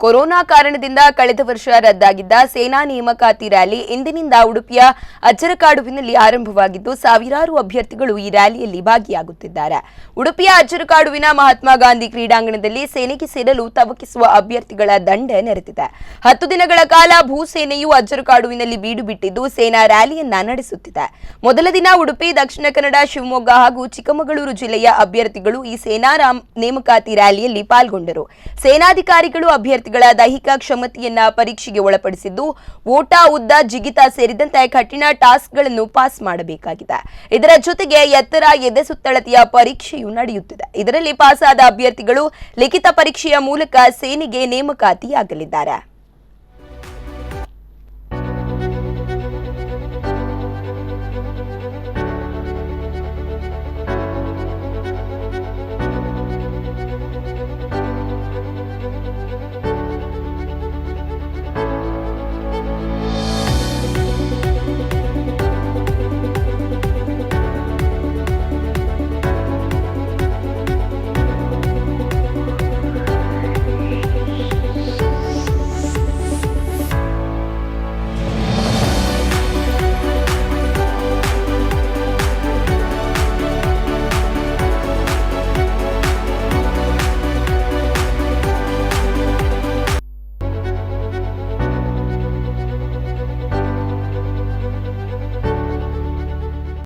Corona ಕಾರಣದಿಂದ ಕಳೆದ ವರ್ಷ ರದ್ದಾಗಿದ್ದ ಸೇನಾ ನೇಮಕಾತಿ ರ್ಯಾಲಿ ಇಂದಿನಿಂದ ಉಡುಪಿಯ ಅಜ್ಜರಕಾಡುವಿನಲ್ಲಿ ಆರಂಭವಾಗಿದ್ದು ಸಾವಿರಾರು ಅಭ್ಯರ್ಥಿಗಳು ಈ ರ್ಯಾಲಿಯಲ್ಲಿ ಭಾಗಿಯಾಗುತ್ತಿದ್ದಾರೆ. ಉಡುಪಿಯ ಅಜ್ಜರಕಾಡುವಿನ ಮಹಾತ್ಮ ಗಾಂಧಿ ಕ್ರೀಡಾಂಗಣದಲ್ಲಿ ಸೇನೆಗೆ ಸೇರಲು ತವಕಿಸುವ ಅಭ್ಯರ್ಥಿಗಳ ದಂಡೆ ನೆರೆದಿದೆ. 10 ದಿನಗಳ ಕಾಲ ಭೂಸೇನೆಯು ಅಜ್ಜರಕಾಡುವಿನಲ್ಲಿ ಬೀಡು ಬಿಟ್ಟಿದ್ದು ಸೇನಾ ರ್ಯಾಲಿಯನ್ನ ನಡೆಸುತ್ತಿದೆ. ಮೊದಲ ದಿನ ಉಡುಪಿ, ದಕ್ಷಿಣ ಕನ್ನಡ, ಶಿವಮೊಗ್ಗ ಹಾಗೂ ಚಿಕ್ಕಮಗಳೂರು ಜಿಲ್ಲೆಯ ಅಭ್ಯರ್ಥಿಗಳು ಈ ಸೇನಾ ನೇಮಕಾತಿ ರ್ಯಾಲಿಯಲ್ಲಿ ಪಾಲ್ಗೊಂಡರು. ಸೇನಾಧಿಕಾರಿಗಳು ಅಭ್ಯರ್ಥಿಗಳ ದೈಹಿಕ ಕ್ಷಮತೆಯನ್ನ ಪರೀಕ್ಷೆಗೆ ಒಳಪಡಿಸಿದ್ದು ಓಟ, ಉದ್ದ, ಜಿಗಿತ ಸೇರಿದಂತೆ ಕಠಿಣ ಟಾಸ್ಕ್ಗಳನ್ನು ಪಾಸ್ ಮಾಡಬೇಕಾಗಿದೆ. ಇದರ ಜೊತೆಗೆ ಎತ್ತರ, ಎದೆ ಸುತ್ತಳತೆಯ ಪರೀಕ್ಷೆಯೂ ನಡೆಯುತ್ತಿದೆ. ಇದರಲ್ಲಿ ಪಾಸಾದ ಅಭ್ಯರ್ಥಿಗಳು ಲಿಖಿತ ಪರೀಕ್ಷೆಯ ಮೂಲಕ ಸೇನೆಗೆ ನೇಮಕಾತಿಯಾಗಲಿದ್ದಾರೆ.